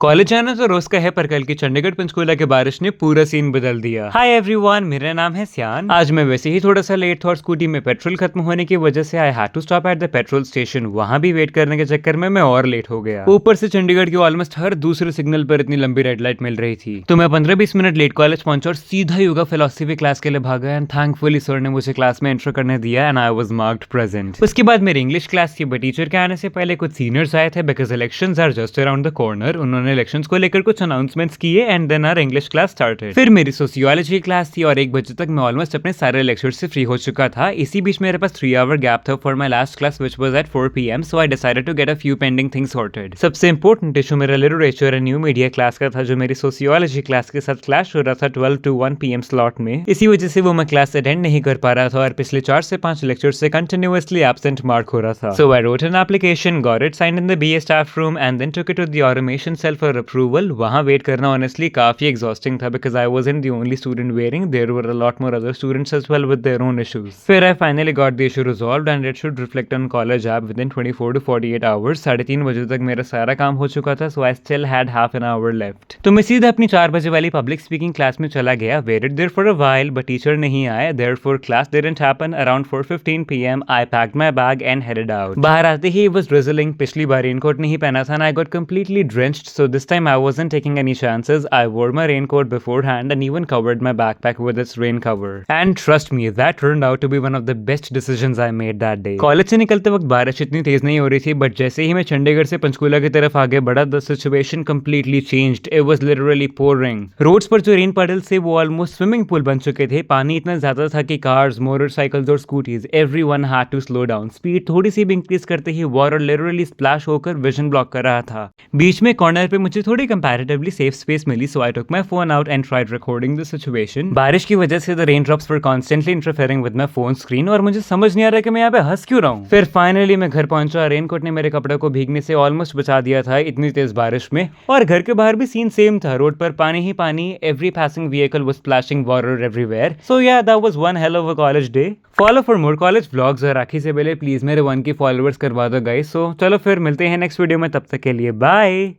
College जाना तो रोज का है, पर कल की चंडीगढ़ पंचकूला के बारिश ने पूरा सीन बदल दिया। हाय एवरीवन, मेरा नाम है सियान। आज मैं वैसे ही थोड़ा सा लेट था और स्कूटी में पेट्रोल खत्म होने की वजह से I had to stop at the petrol station. वहां भी वेट करने के चक्कर में मैं और लेट हो गया। ऊपर से चंडीगढ़ के ऑलमोस्ट हर दूसरे सिग्नल पर इतनी लंबी रेड लाइट मिल रही थी, तो मैं 15-20 मिनट लेट कॉलेज पहुंचा और सीधा योगा फिलोसफी क्लास के लिए भागा। एंड थैंकफुली सर ने मुझे क्लास में इंट्रो करने दिया and I was marked present. उसके बाद मेरी इंग्लिश क्लास थी, बट टीचर के आने से पहले कुछ सीनियर्स आए थे because elections are just around the corner. उन्होंने इलेक्शंस को लेकर कुछ अनाउंसमेंट्स किए and then our English class started. फिर मेरी सोशियोलॉजी क्लास थी और 1 बजे तक मैं ऑलमोस्ट अपने सारे लेक्चर से फ्री हो चुका था। इसी बीच मेरे पास 3 आवर गैप था for my last class which was at 4 PM, so I decided to get a few pending things sorted. सबसे इंपॉर्टेंट इशू मेरा literature and new media class का था, जो मेरी सोशियोलॉजी क्लास के साथ क्लैश हो रहा था 12 to 1 PM स्लॉट में। इसी वजह से वो मैं क्लास अटेंड नहीं कर पा रहा था और पिछले 4 से 5 लेक्चर से कंटिन्यूअसली एब्सेंट मार्क हो रहा था। So I wrote an application, got it signed in the BA staff room and then took it to the automation cell for approval. वहां वेट करना ऑनेस्टली काफी एग्जॉस्टिंग था because I wasn't the only student waiting, there were a lot more other students as well with their own issues. फिर I finally got the issue resolved and it should reflect on college app with in 24 to 48 hours. 3:30 बजे तक मेरा सारा काम हो चुका था, so I still had half an hour left. तो मैं सीधा अपनी 4 बजे वाली पब्लिक स्पीकिंग क्लास में चला गया। Waited there for a while but teacher नहीं आए, therefore class didn't happen. Around 4:15 PM I packed my bag and headed out. बाहर आते ही इट वाज ड्रिजलिंग। पिछली बार रेनकोट नहीं पहना था and I got completely drenched, so this time I wasn't taking any chances. I wore my raincoat beforehand and even covered my backpack with its rain cover. And trust me, that turned out to be one of the best decisions I made that day. College से निकलते वक्त बारिश इतनी तेज नहीं हो रही थी, but जैसे ही मैं चंडीगढ़ से पंचकूला की तरफ आगे बढ़ा, the situation completely changed. It was literally pouring. Roads पर जो रेन puddles थे वो ऑलमोस्ट स्विमिंग पूल बन चुके थे। पानी इतना ज्यादा था कि कार्स, मोटरसाइकिल्स और scooties everyone had to slow down. Speed थोड़ी सी भी इंक्रीज करते ही वाटर लिटरली स्प्लैश होकर विजन ब्लॉक कर रहा था। बीच में कॉर्नर पे मुझे थोड़ी कंपैरेटिवली सेफ स्पेस मिली, so I took my phone out and tried recording the situation. बारिश की वजह से the rain drops were constantly interfering with my phone screen और मुझे समझ नहीं आ रहा कि मैं यहाँ पे हंस क्यों रहा हूँ। फिर फाइनली मैं घर पहुंचा। रेनकोट ने मेरे कपड़े को भीगने से ऑलमोस्ट बचा दिया था इतनी तेज बारिश में। और घर के बाहर भी सीन सेम था, रोड पर पानी ही पानी। Every passing vehicle was splashing water everywhere. So yeah, that was one hell of a college day. Follow for more college vlogs और राखी से पहले प्लीज मेरे 1K फॉलोअर्स करवा दो गाइस। सो चलो फिर मिलते हैं नेक्स्ट वीडियो में, तब तक के लिए बाय।